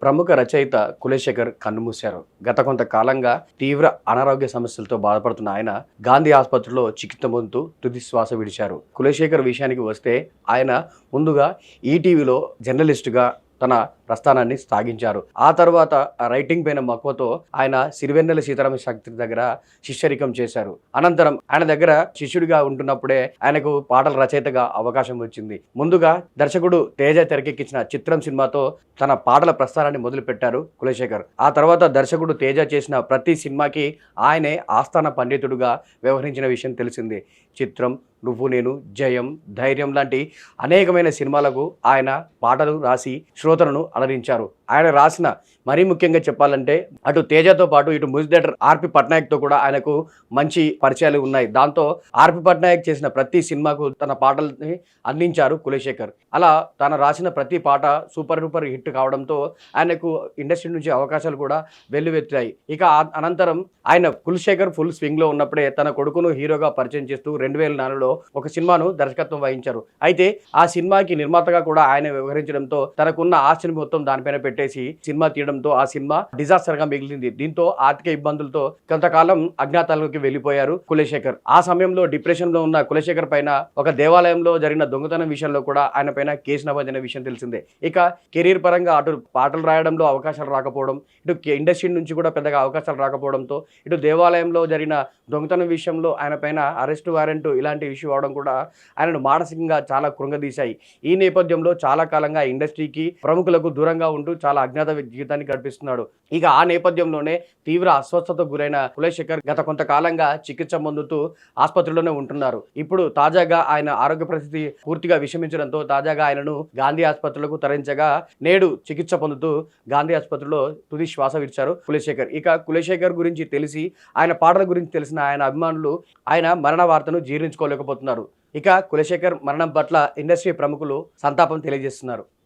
ప్రముఖ రచయిత కులశేఖర్ కన్నుమూశారు. గత కొంతకాలంగా తీవ్ర అనారోగ్య సమస్యలతో బాధపడుతున్న ఆయన గాంధీ ఆసుపత్రిలో చికిత్స పొందుతూ తుది శ్వాస విడిచారు. కులశేఖర్ విషయానికి వస్తే ఆయన ముందుగా ఈటీవీలో జర్నలిస్టుగా తన ప్రస్థానాన్ని సాగించారు. ఆ తర్వాత రైటింగ్ పైన మక్కువతో ఆయన సిరివెన్నెల సీతారామ శాస్త్రి దగ్గర శిష్యరికం చేశారు. అనంతరం ఆయన దగ్గర శిష్యుడిగా ఉంటున్నప్పుడే ఆయనకు పాటల రచయితగా అవకాశం వచ్చింది. ముందుగా దర్శకుడు తేజ తెరకెక్కించిన చిత్రం సినిమాతో తన పాటల ప్రస్థానాన్ని మొదలుపెట్టారు కులశేఖర్. ఆ తర్వాత దర్శకుడు తేజ చేసిన ప్రతి సినిమాకి ఆయనే ఆస్థాన పండితుడుగా వ్యవహరించిన విషయం తెలిసిందే. చిత్రం, నువ్వు నేను, జయం, ధైర్యం లాంటి అనేకమైన సినిమాలకు ఆయన పాటలు రాసి శ్రోతలను అలరించారు. ఆయన రాసిన మరీ ముఖ్యంగా చెప్పాలంటే అటు తేజతో పాటు ఇటు మ్యూజిక్ డైరెక్టర్ ఆర్పి పట్నాయక్తో కూడా ఆయనకు మంచి పరిచయాలు ఉన్నాయి. దాంతో ఆర్పి పట్నాయక్ చేసిన ప్రతి సినిమాకు తన పాటల్ని అందించారు కులశేఖర్. అలా తను రాసిన ప్రతి పాట సూపర్ డూపర్ హిట్ కావడంతో ఆయనకు ఇండస్ట్రీ నుంచి అవకాశాలు కూడా వెల్లువెత్తాయి. ఇక అనంతరం ఆయన కులశేఖర్ ఫుల్ స్వింగ్లో ఉన్నప్పుడే తన కొడుకును హీరోగా పరిచయం చేస్తూ 2004లో ఒక సినిమాను దర్శకత్వం వహించారు. అయితే ఆ సినిమాకి నిర్మాతగా కూడా ఆయన వ్యవహరించడంతో తనకున్న ఆస్తిని మొత్తం దానిపైన పెట్టేసి సినిమా తీయడంతో ఆ సినిమా డిజాస్టర్ గా మిగిలింది. దీంతో ఆర్థిక ఇబ్బందులతో కొంతకాలం అజ్ఞాతాలకు వెళ్లిపోయారు కులశేఖర్. ఆ సమయంలో డిప్రెషన్ లో ఉన్న కులశేఖర్ పైన ఒక దేవాలయంలో జరిగిన దొంగతనం విషయంలో కూడా ఆయన పైన కేసు నమోదైన విషయం తెలిసిందే. ఇక కెరీర్ పరంగా అటు పాటలు రాయడంలో అవకాశాలు రాకపోవడం, ఇటు ఇండస్ట్రీ నుంచి కూడా పెద్దగా అవకాశాలు రాకపోవడంతో ఇటు దేవాలయంలో జరిగిన దొంగతనం విషయంలో ఆయన పైన అరెస్ట్ వారెంట్ ఇలాంటి ఇష్యూ అవడం కూడా ఆయనను మానసికంగా చాలా కృంగదీశాయి. ఈ నేపథ్యంలో చాలా కాలంగా ఇండస్ట్రీకి ప్రముఖులకు దూరంగా ఉంటూ చాలా అజ్ఞాత జీవితాన్ని గడిపిస్తున్నాడు. ఇక ఆ నేపథ్యంలోనే తీవ్ర అస్వస్థతకు గురైన కులశేఖర్ గత కొంతకాలంగా చికిత్స పొందుతూ ఆసుపత్రిలోనే ఉంటున్నారు. ఇప్పుడు తాజాగా ఆయన ఆరోగ్య పరిస్థితి పూర్తిగా విషమించడంతో తాజాగా ఆయనను గాంధీ ఆసుపత్రులకు తరలించగా నేడు చికిత్స పొందుతూ గాంధీ ఆసుపత్రిలో తుది శ్వాస విడిచారు కులశేఖర్. ఇక కులశేఖర్ గురించి తెలిసి, ఆయన పాటల గురించి తెలిసిన ఆయన అభిమానులు ఆయన మరణ వార్తను జీర్ణించుకోలేకపోతున్నారు. ఇక కులశేఖర్ మరణం పట్ల ఇండస్ట్రీ ప్రముఖులు సంతాపం తెలియజేస్తున్నారు.